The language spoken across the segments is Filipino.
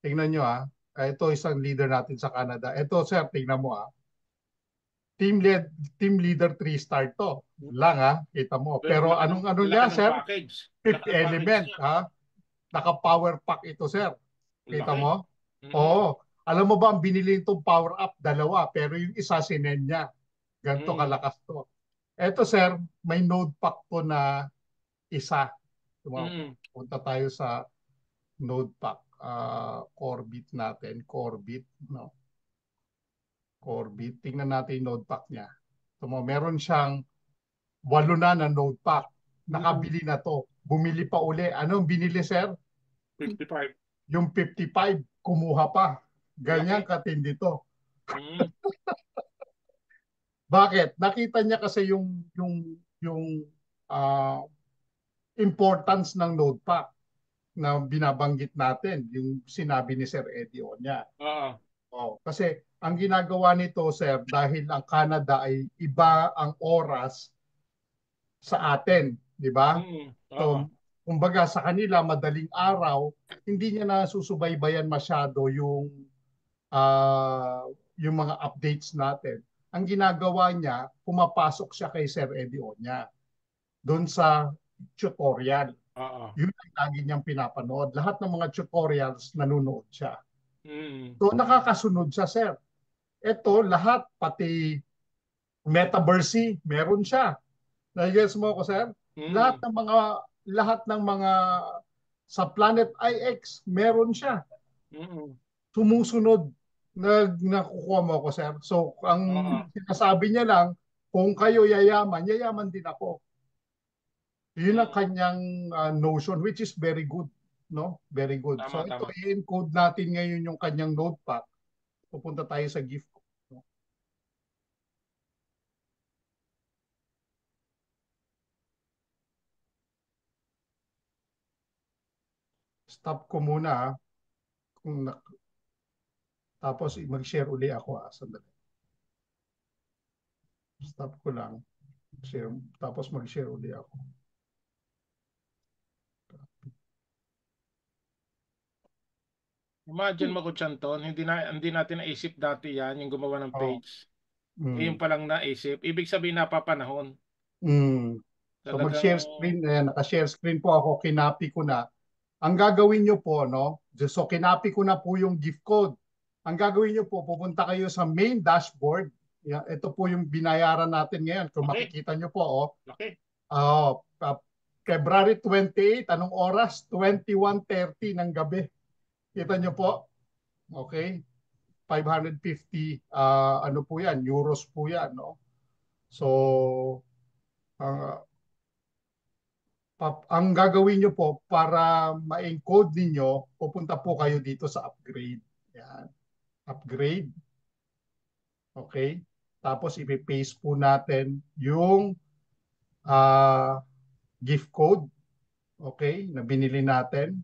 Tingnan nyo ito isang leader natin sa Canada. Ito sir, tingnan mo Team lead, team leader 3-star to. Lang kita mo. Pero Pero anong ano laki niya ng sir? package. Fifth Laki ng package element niya. Naka-power pack ito sir. Kita Laki. mo? Mm, Oo. Alam mo ba ang binili itong power up? Dalawa. Pero yung isa sinen niya. Ganito mm, kalakas to. Ito sir, may node pack to na isa. mm, Punta tayo sa node pack. Corbit natin. Corbit. No? Corbit. Tingnan natin yung node pack niya. Meron siyang 8 na node pack. mm. Nakabili na to. Bumili pa uli. Anong binili sir? 55. Yung 55. Kumuha pa. Ganyan Laki. katindi to. Mm, Bakit? Nakita niya kasi yung ah, importance ng node pack na binabanggit natin, yung sinabi ni Sir Eddie Onya. oo. Kasi ang ginagawa nito, Sir, dahil ang Canada ay iba ang oras sa atin, di ba? Oo. So, kumbaga sa kanila, madaling araw, hindi niya na susubaybayan masyado ah, yung mga updates natin. Ang ginagawa niya, pumapasok siya kay Sir Eddie Onya doon sa tutorial. Oo. Yun ang lagi niyang pinapanood. Lahat ng mga tutorials, nanonood siya. Mm, So, nakakasunod siya, Sir. Ito, lahat, pati metaverse, meron siya. Nagigets mo ako, Sir? Lahat mm, ng mga lahat ng mga sa Planet IX, meron siya. mm. Sumusunod. Nakukuha mo ako, sir. So, ang Oo. sinasabi niya lang, kung kayo yayaman, yayaman din ako. Yun ang Mm. kanyang notion, which is very good. No? Very good. So, Tama, ito, tama. i-encode natin ngayon yung kanyang notepad. Pupunta tayo sa gift. No? Stop ko muna. Kung tapos mag-share uli ako. Sandali. Stop ko lang. Share, tapos mag-share uli ako. Imagine mo ko, Chanton, hindi natin naisip dati yan, yung gumawa ng Oh. page. Ngayon Mm. pa lang naisip. Ibig sabihin napapanahon. Mm. So Talagang, mag-share screen, ayan, naka-share screen po ako, kinapi ko na. Ang gagawin nyo po, no? So kinapi ko na po yung gift code. Ang gagawin nyo po, pupunta kayo sa main dashboard. Yan, ito po yung binayaran natin ngayon. Kung laki, makikita nyo po, laki. February 28, anong oras? 21:30 ng gabi. Kita nyo po? Okay? 550, ano po yan? Euros po yan, no? So, ang ang gagawin nyo po para ma-encode ninyo, pupunta po kayo dito sa upgrade. Yan. Upgrade. Okay? Tapos ipipaste po natin yung uh, gift code. Okay? Na binili natin.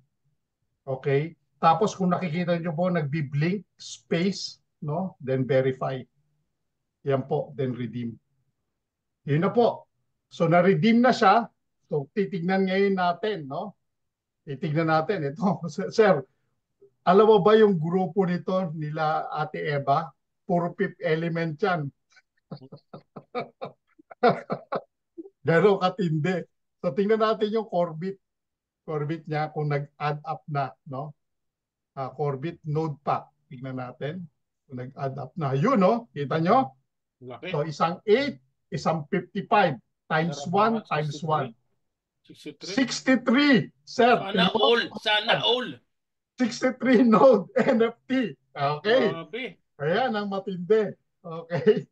Okay? Tapos kung nakikita nyo po, nagbi-blink space, no? Then verify. Yan po, then redeem. Yun na po. So na-redeem na siya. So titignan ngayon natin, no? Titignan natin. Ito, sir, alam mo ba yung grupo nito nila Ate Eva? Puro fifth element yan. Gano'ng katindi. So tingnan natin yung Corbit. Corbit niya kung nag-add up na. No? Corbit node pack. Tingnan natin. Kung nag-add up na. Yun, no? Kita nyo? Laki. So isang 8, isang 55. Times Sarap 1 naman, times 63. 1. 63. 63. Sir, Sana tingnan mo. all. Sana all. 63 node NFT. Okay. Grabe. Ayan ang matindi. Okay.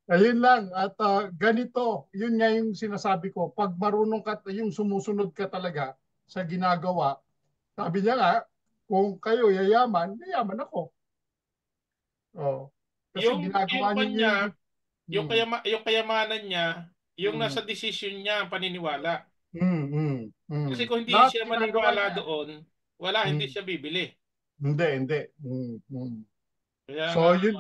Ayun lang. At ganito, yun nga yung sinasabi ko. Pag marunong ka, yung sumusunod ka talaga sa ginagawa, sabi niya nga, kung kayo yayaman, yayaman ako. Oh. Kasi Yung ginagawa ninyo yung... kanya, Hmm, yung kayamanan niya, yung hmm, nasa decision niya ang paniniwala. Kasi kung hindi Lahat siya ginagawa maniwala niya. doon, wala, hindi Hmm, siya bibili. hindi, hindi. Kaya nga, So yun,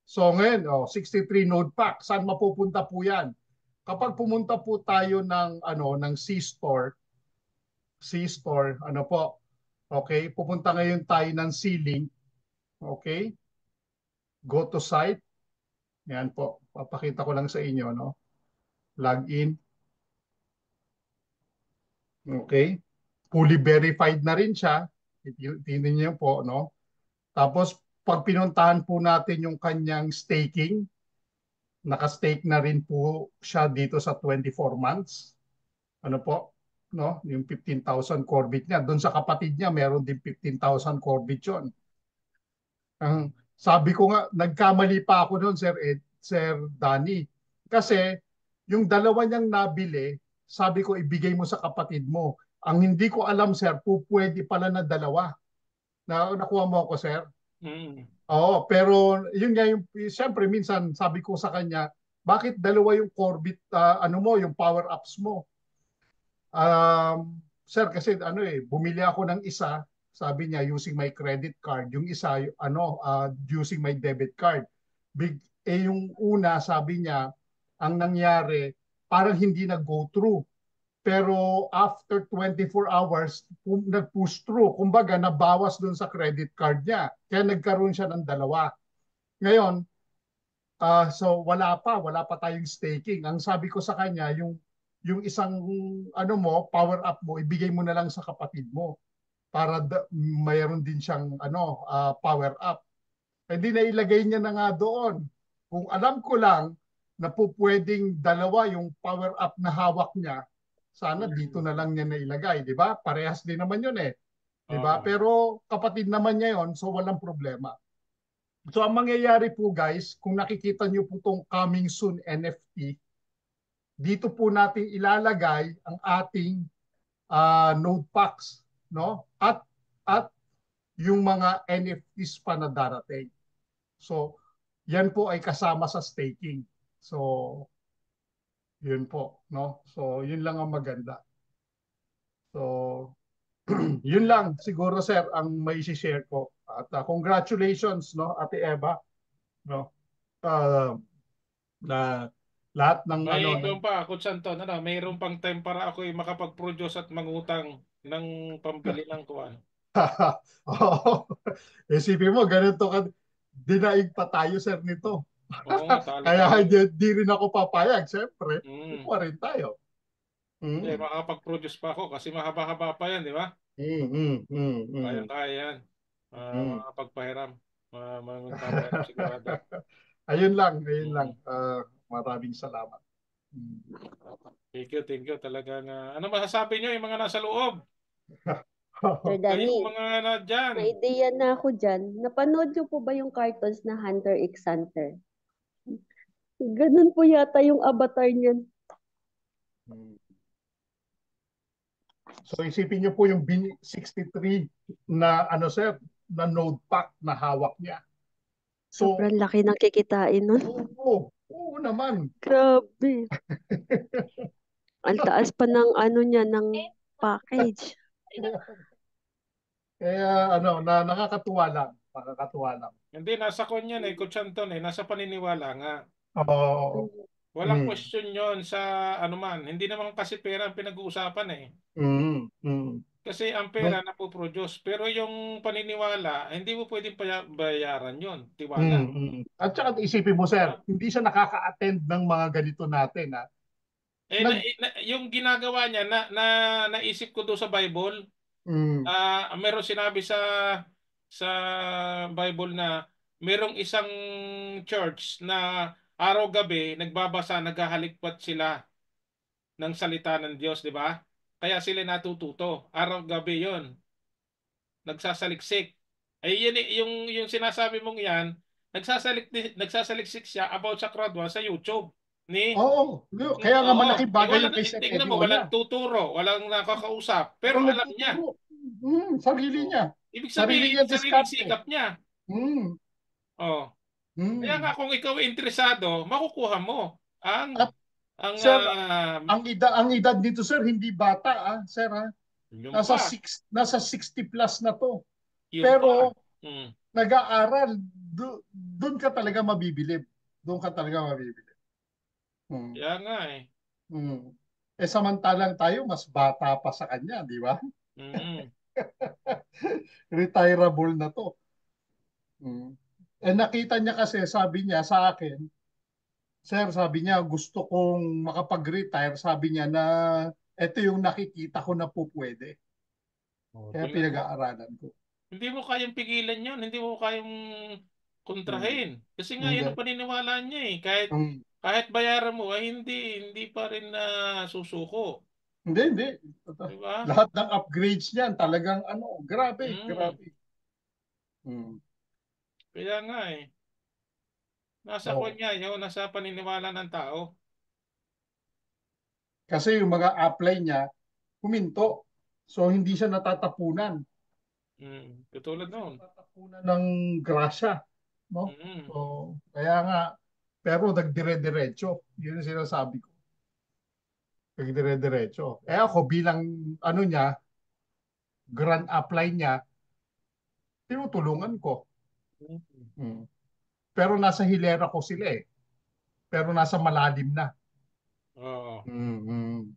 so ngayon, 63 node pack. Saan mapupunta po yan? Kapag pumunta po tayo ng C-store, ano po? Okay, pupunta ngayon tayo ng ceiling. Okay, go to site. Yan po, papakita ko lang sa inyo, no? Log in. Okay, fully verified na rin siya. Tingnan niyo po, no? Tapos, pag pinuntahan po natin yung kanyang staking, naka-stake na rin po siya dito sa 24 months. Ano po? No? Yung 15,000 Corbit niya. Doon sa kapatid niya, meron din 15,000 Corbit yun. Ang sabi ko nga, nagkamali pa ako noon, Sir Danny. Kasi yung dalawa niyang nabili, sabi ko ibigay mo sa kapatid mo. Ang hindi ko alam, sir, pwede pala na dalawa. Nakuha mo ako, sir? Mm. Oo, pero yun nga yung, siyempre minsan sabi ko sa kanya, bakit dalawa yung Corbit, ano mo, yung power ups mo? Sir, kasi ano bumili ako ng isa, sabi niya using my credit card, yung isa using my debit card. Yung una sabi niya, ang nangyari, parang hindi nag-go through. Pero after 24 hours, nag-push through. Kumbaga, nabawas doon sa credit card niya. Kaya nagkaroon siya ng dalawa. Ngayon, so wala pa tayong staking. Ang sabi ko sa kanya, yung isang ano mo, power up mo, ibigay mo na lang sa kapatid mo para mayroon din siyang power up. Hindi na ilagay niya na nga doon. Kung alam ko lang na po pwedeng dalawa yung power up na hawak niya, sana dito na lang niya nailagay, di ba? Parehas din naman yun di ba? Oo. Pero kapatid naman niya yon, so walang problema. So ang mangyayari po guys, kung nakikita niyo po itong coming soon NFT, dito po natin ilalagay ang ating node packs, no? At yung mga NFTs pa na darating. So yan po ay kasama sa staking. So yun po, no? So yun lang ang maganda. So yun lang siguro sir ang may share ko. At congratulations no Ate Eva, no? Uh, na lahat ng May kung pa, Coach Anton, mayroon pang time para ako makapag-produce at mangutang ng pambili ng kuwan. Oo. Isipin mo, ganito ka, dinaig pa tayo, sir, nito. Oo nga, talo Kaya tayo. di rin ako papayag, siyempre. Mm. Kukuha rin tayo. Hindi, Mm. makakapag-produce pa ako kasi mahaba-haba pa yan, di ba? Mm, mm, mm, mm, Kaya-kaya yan. mm. Makakapagpahiram. Magpapahiram sigurado. Ayun lang. Mm. Maraming salamat. Mm. Thank you talaga nga. Ano masasabi nyo yung mga nasa loob? Sir Kayong Danny, mga na dyan. may ideya na ako dyan. Napanood niyo po ba yung cartoons na Hunter x Hunter? Ganun po yata yung avatar niyan. Mm. So isipin niyo po yung B63 na ano sir, na node pack na hawak niya. So, Sobrang laki ng kikitain nun. oo naman. Grabe. Ang taas pa ng ano niya, ng package. Kaya nakakatuwa lang. Nakakatuwa lang. Hindi, nasa konyan Coach Anton nasa paniniwala nga. Oo. Walang Mm, question yon sa anuman. Hindi naman kasi pera ang pinag-uusapan eh. mm, mm. Kasi ang pera na po produce. Pero yung paniniwala, hindi mo pwedeng bayaran yon. Tiwala. Mm, mm. At saka isipin mo, sir, Diba? hindi siya nakaka-attend ng mga ganito natin. Ha? Nag, Yung ginagawa niya naisip ko doon sa Bible, mm, meron sinabi sa Bible na merong isang church na araw-gabi nagbabasa, naghahalikpat sila ng salita ng Diyos, di ba? Kaya sila natututo. Araw-gabi 'yon, nagsasaliksik. Ay yun yung sinasabi mong 'yan, nagsasaliksik siya about sa crowd sa YouTube ni. oo. Kaya nga Oo, malaking bagay yung kay Sir tingnan Eddie mo, walang Onya. tuturo, walang nakakausap, pero Walang alam niya. nagtuturo. Sarili Oh. niya. Ibig Sarili sabihin, niya sariling diskarte. sikap niya. Mm, Oh. Kaya mm. nga kung ikaw ay interesado, makukuha mo At ang sir, ang edad nito sir hindi bata sir yung Nasa pa, 60 plus na to. yung pa. Pero Mm. nag-aaral, doon ka talaga mabibilib. Doon ka talaga mabibilib. Hmm. Kaya nga Hmm. Samantalang tayo mas bata pa sa kanya, di ba? Mm. Retirable na to. Mm. Eh nakita niya kasi, sabi niya sa akin, sir, sabi niya, gusto kong makapag-retire. Sabi niya na ito yung nakikita ko na po pwede. Oh, Kaya tingnan mo. pinag-aaralan ko. Hindi mo kayang pigilan yun. Hindi mo kayang Mm. kontrahin. Kasi nga yun Hindi. ang paniniwala niya eh. Mm. Kahit bayaran mo, ay hindi pa rin na susuko. Hindi, hindi. Di ba? Lahat ng upgrades niyan, talagang ano, grabe, Mm. grabe. Mm. Kaya nga eh. Nasa Oh. kanya yun. Nasa paniniwala ng tao. Kasi yung mga apply niya, huminto. So, hindi siya natatapunan. Katulad Hindi siya noon. natatapunan ng grasya. No? So, Mm. kaya nga, pero nagdire-diretso. Yun ang sinasabi ko. Nagdire-diretso. Eh ako bilang ano niya, grand apply niya, tinutulungan ko. Mm. Mm. Pero nasa hilera ko sila eh. Pero nasa malalim na. Oo. Mm.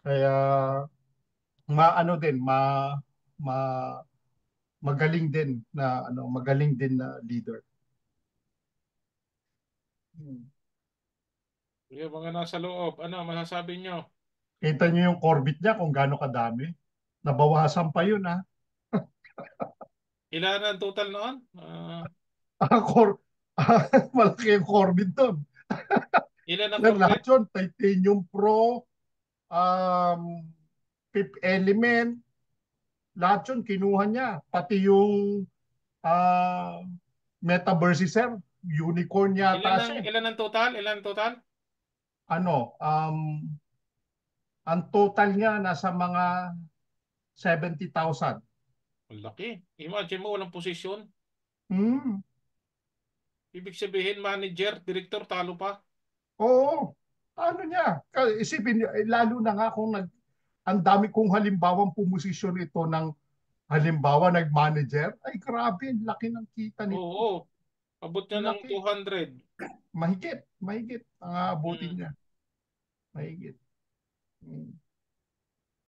Kaya maano din, ma magaling din na ano, magaling din na leader. Mm. Yung mga nasa loob, ano masasabi nyo? Kita niyo yung Corbett niya kung gaano kadami. Nabawasan pa yun ha. Ilan ang total noon? Cor malaki yung Corbett doon. Ilan ang Sir, lahat Corvette? yun, Titanium Pro, um, Fifth Element, lahat yun kinuha niya. Pati yung uh, Metaverse, sir, unicorn yata siya eh. Ilan ang total? Ilan ang total? Ano, ang total niya nasa mga 70,000. Ang laki. Imagine mo, walang posisyon. Hmm. Ibig sabihin, manager, director, talo pa. Oo. Ano niya? Isipin niyo, lalo na nga kung ang dami kong halimbawang pumosisyon ito ng halimbawa nag-manager, ay grabe, ang laki ng kita nito. Oo. Abot niya Ang ng laki. 200. Mahigit ang aabutin Mm. niya. Mahigit. Hmm.